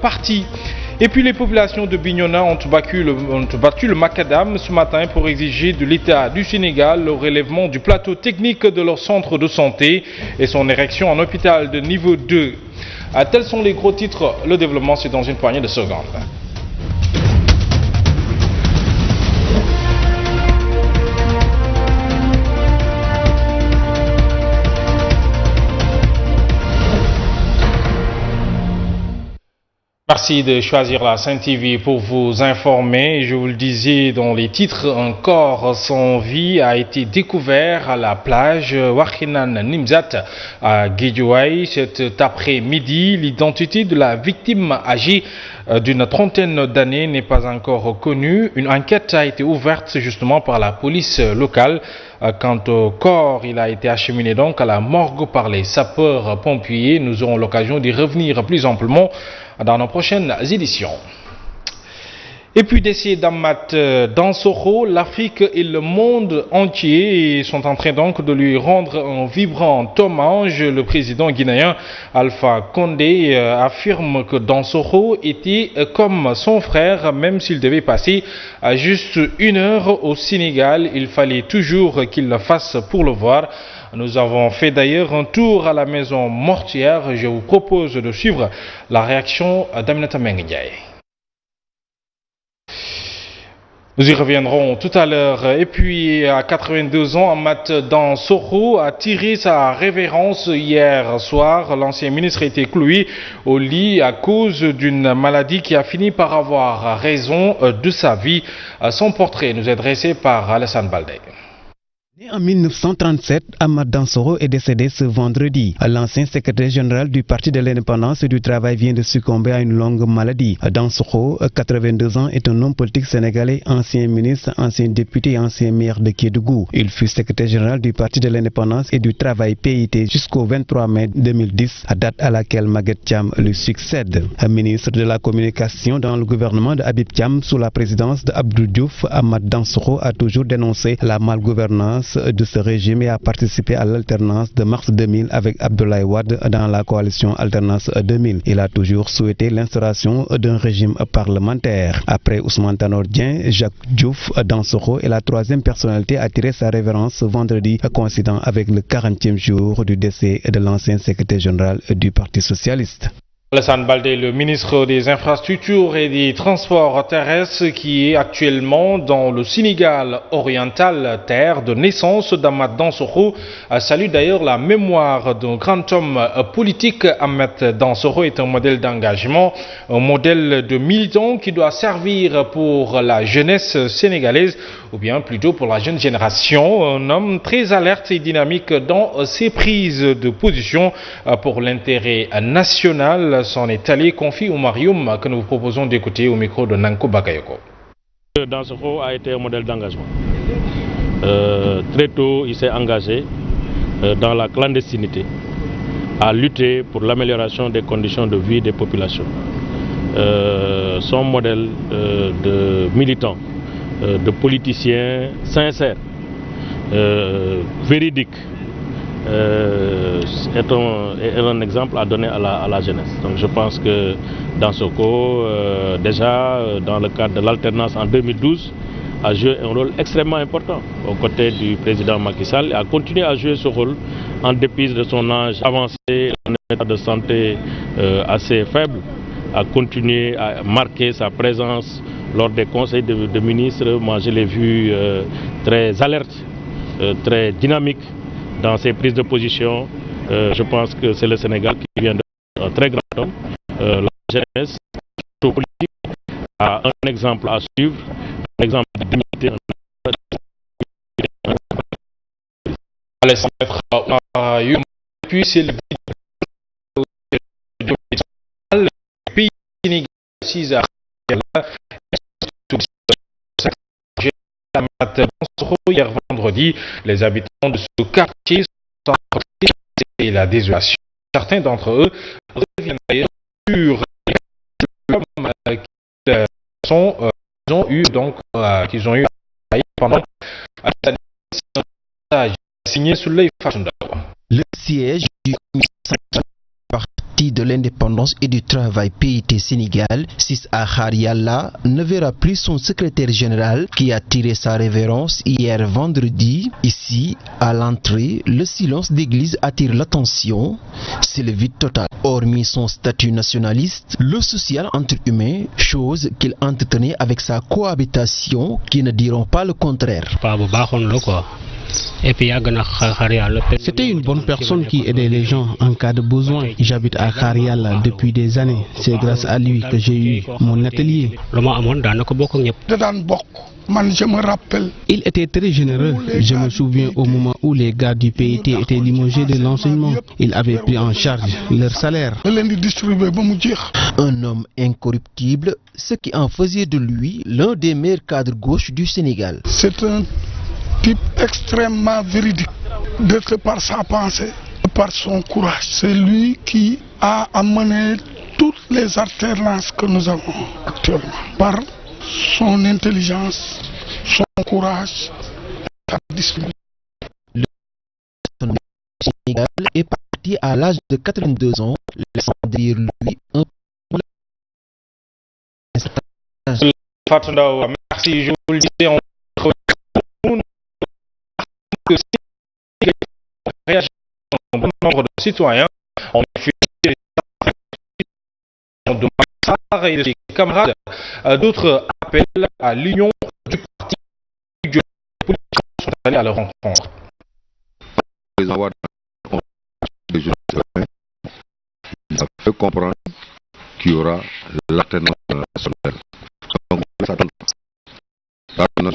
parti. Et puis les populations de Bignona ont battu le macadam ce matin pour exiger de l'État du Sénégal le relèvement du plateau technique de leur centre de santé et son érection en hôpital de niveau 2. Tels sont les gros titres. Le développement, c'est dans une poignée de secondes. Merci de choisir la Sen TV pour vous informer. Je vous le disais dans les titres, un corps sans vie a été découvert à la plage Wakhinane Nimzat à Guédiawaye cet après-midi. L'identité de la victime âgée d'une trentaine d'années n'est pas encore connue. Une enquête a été ouverte justement par la police locale. Quant au corps, il a été acheminé donc à la morgue par les sapeurs-pompiers. Nous aurons l'occasion d'y revenir plus amplement dans nos prochaines éditions. Et puis d'essayer d'Amat Dansokho, l'Afrique et le monde entier sont en train donc de lui rendre un vibrant hommage. Le président guinéen Alpha Condé affirme que Dansokho était comme son frère, même s'il devait passer juste 1 heure au Sénégal, il fallait toujours qu'il le fasse pour le voir. Nous avons fait d'ailleurs un tour à la maison mortuaire. Je vous propose de suivre la réaction d'Aminata Mengidiaye. Nous y reviendrons tout à l'heure. Et puis, à 82 ans, Amat Dansokho a tiré sa révérence hier soir. L'ancien ministre a été cloué au lit à cause d'une maladie qui a fini par avoir raison de sa vie. Son portrait nous est dressé par Alassane Baldé. Né en 1937, Amat Dansokho est décédé ce vendredi. L'ancien secrétaire général du Parti de l'Indépendance et du Travail vient de succomber à une longue maladie. Dansokho, 82 ans, est un homme politique sénégalais, ancien ministre, ancien député et ancien maire de Kédougou. Il fut secrétaire général du Parti de l'Indépendance et du Travail PIT jusqu'au 23 mai 2010, date à laquelle Maguette Thiam lui succède. Ministre de la Communication dans le gouvernement de Habib Thiam sous la présidence de Abdou Diouf, Amat Dansokho a toujours dénoncé la malgouvernance de ce régime et a participé à l'alternance de mars 2000 avec Abdoulaye Wade dans la coalition Alternance 2000. Il a toujours souhaité l'instauration d'un régime parlementaire. Après Ousmane Tanor Dieng, Jacques Diouf Dansokho est la troisième personnalité à tirer sa révérence ce vendredi, coïncidant avec le 40e jour du décès de l'ancien secrétaire général du Parti socialiste. Alassane Baldé, le ministre des Infrastructures et des Transports terrestres, qui est actuellement dans le Sénégal oriental, terre de naissance d'Amat Dansokho, salue d'ailleurs la mémoire d'un grand homme politique. Amat Dansokho est un modèle d'engagement, un modèle de militant qui doit servir pour la jeunesse sénégalaise, ou bien plutôt pour la jeune génération. Un homme très alerte et dynamique dans ses prises de position pour l'intérêt national. S'en est allé, confie au Marium que nous vous proposons d'écouter au micro de Nanko Bakayoko. Dansokho a été un modèle d'engagement. Très tôt, il s'est engagé dans la clandestinité à lutter pour l'amélioration des conditions de vie des populations. Son modèle de militant, de politicien sincère, véridique, est un exemple à donner à la jeunesse. Donc je pense que Dansokho, déjà dans le cadre de l'alternance en 2012, a joué un rôle extrêmement important aux côtés du président Macky Sall et a continué à jouer ce rôle en dépit de son âge avancé, un état de santé assez faible, a continué à marquer sa présence lors des conseils de ministres. Moi je l'ai vu très alerte, très dynamique dans ses prises de position. Je pense que c'est le Sénégal qui vient d'un très grand homme. La jeunesse politique a un exemple à suivre, un exemple de dignité. Puis c'est le pays sénégalais hier vendredi, les habitants de ce quartier sont et la désolation. Certains d'entre eux reviennent d'ailleurs sur qu'ils ont eu pendant signé sous les fashion. Le siège du parti de de l'indépendance et du travail PIT Sénégal, Issa Khar Yalla, ne verra plus son secrétaire général qui a tiré sa révérence hier vendredi. Ici, à l'entrée, le silence d'église attire l'attention. C'est le vide total. Hormis son statut nationaliste, le social entre humains, chose qu'il entretenait avec sa cohabitation, qui ne diront pas le contraire. C'était une bonne personne qui aidait les gens en cas de besoin. J'habite à Khar Yalla depuis des années. C'est grâce à lui que j'ai eu mon atelier. Je me rappelle. Il était très généreux. Je me souviens au moment où les gars du PIT étaient limogés de l'enseignement. Il avait pris en charge leur salaire. Un homme incorruptible, ce qui en faisait de lui l'un des meilleurs cadres gauche du Sénégal. C'est un type extrêmement véridique, de par sa pensée, par son courage. C'est lui qui a amené toutes les alternances que nous avons actuellement. Par son intelligence, son courage, sa discipline. Le Sénégal est parti à l'âge de 82 ans, laissant derrière lui un... Merci, je vous le disais, on réagit un bon nombre de citoyens. On a fait de Massar et de ses camarades. D'autres appellent à l'union du parti. Les politiciens sont allés à leur rencontre. Ça fait comprendre qu'il y aura l'alternance nationale. Donc, l'alternance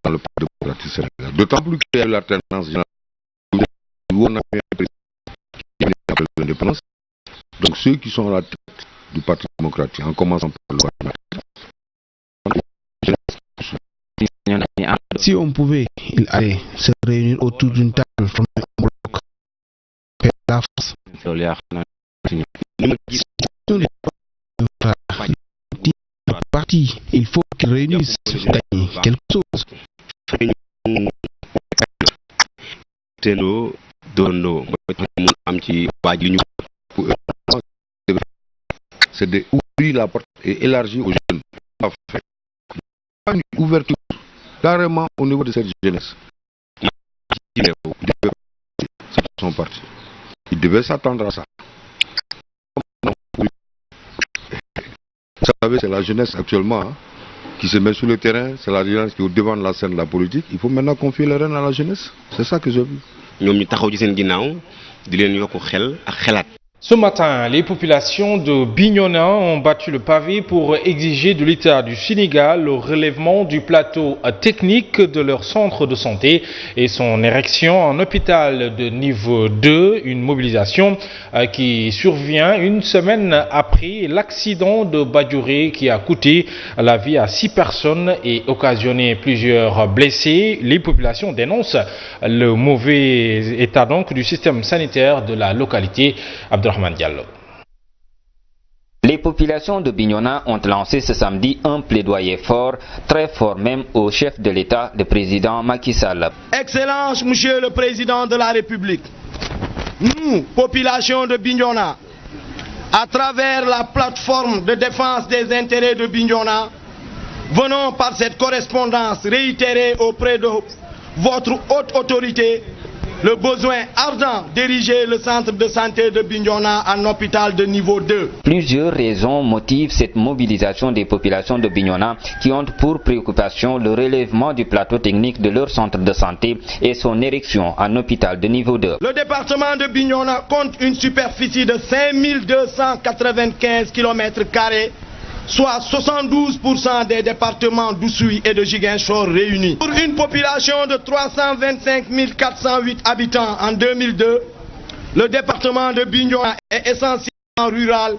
dans le Parti démocratique sénégalais. D'autant plus qu'il y a eu l'alternance générale où on a fait un président qui appelle l'indépendance. Donc ceux qui sont à la tête du Parti démocratique, en commençant par le Parti. Si on pouvait, il allait se réunir autour d'une table, former un bloc. La France. Le parti, il faut qu'il réunisse quelque chose. C'est d'ouvrir la porte et élargir aux jeunes. Une ouverture carrément au niveau de cette jeunesse. Son parti. Il devait s'attendre à ça. Vous savez, c'est la jeunesse actuellement qui se met sur le terrain, c'est la jeunesse qui est au devant de la scène de la politique. Il faut maintenant confier les rênes à la jeunesse. C'est ça que j'ai vu. Ce matin, les populations de Bignona ont battu le pavé pour exiger de l'État du Sénégal le relèvement du plateau technique de leur centre de santé et son érection en hôpital de niveau 2, une mobilisation qui survient une semaine après l'accident de Badjouré qui a coûté la vie à 6 personnes et occasionné plusieurs blessés. Les populations dénoncent le mauvais état donc du système sanitaire de la localité. Abdurrahman Diallo. Les populations de Bignona ont lancé ce samedi un plaidoyer fort, très fort même au chef de l'État, le président Macky Sall. Excellence, Monsieur le Président de la République, nous, population de Bignona, à travers la plateforme de défense des intérêts de Bignona, venons par cette correspondance réitérer auprès de votre haute autorité le besoin ardent d'ériger le centre de santé de Bignona en hôpital de niveau 2. Plusieurs raisons motivent cette mobilisation des populations de Bignona qui ont pour préoccupation le relèvement du plateau technique de leur centre de santé et son érection en hôpital de niveau 2. Le département de Bignona compte une superficie de 5295 km², soit 72% des départements d'Oussouye et de Ziguinchor réunis. Pour une population de 325 408 habitants en 2002, le département de Bignona est essentiellement rural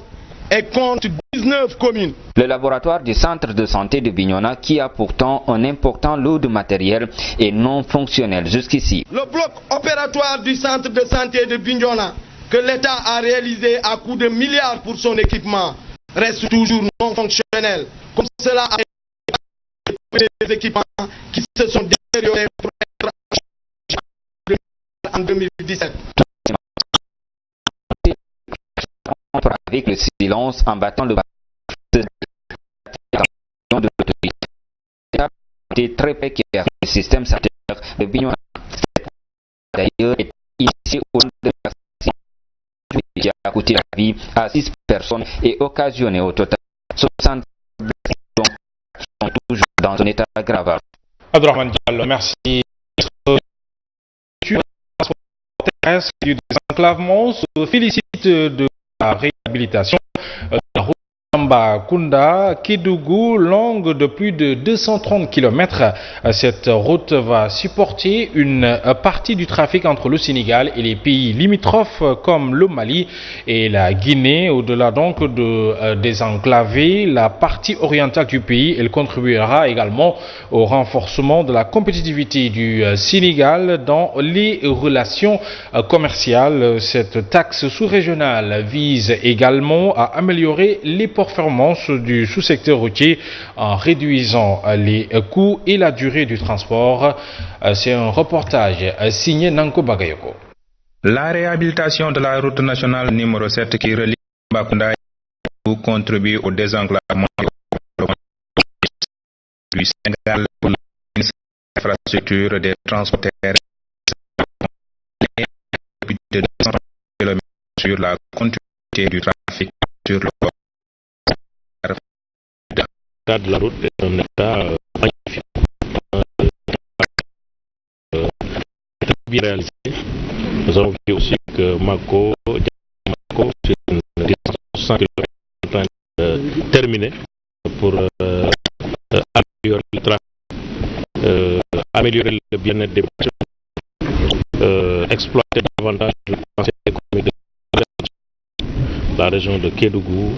et compte 19 communes. Le laboratoire du centre de santé de Bignona, qui a pourtant un important lot de matériel, est non fonctionnel jusqu'ici. Le bloc opératoire du centre de santé de Bignona, que l'État a réalisé à coût de milliards pour son équipement, reste toujours non fonctionnel, comme cela a été des équipements qui se sont détériorés pour être en 2017. avec le silence en battant le de l'autorité. C'est très précaire le système sanitaire de Bignona. D'ailleurs, est ici au nom de la qui a coûté la vie à 6 personnes et occasionné au total 60 donc sont toujours dans un état grave. Abdourahmane Diallo, merci. Du désenclavement se félicite de la réhabilitation de la route Tambacounda Kédougou, longue de plus de 230 km. Cette route va supporter une partie du trafic entre le Sénégal et les pays limitrophes comme le Mali et la Guinée. Au-delà donc de désenclaver la partie orientale du pays, elle contribuera également au renforcement de la compétitivité du Sénégal dans les relations commerciales. Cette taxe sous-régionale vise également à améliorer les performances du sous-secteur routier en réduisant les coûts et la durée du transport. C'est un reportage signé Nanko Bagayoko. La réhabilitation de la route nationale numéro 7 qui relie Tambacounda contribue au désenclavement du Sénégal pour l'infrastructure des transports terrestres de 230 km sur la continuité du trafic sur le port. L'état de la route est un état magnifique, très bien réalisé. Nous avons vu aussi que Mako, sur une distance de 100 km, est en train de terminer pour améliorer le trafic, améliorer le bien-être des voitures, exploiter davantage le potentiel économique de la région de Kédougou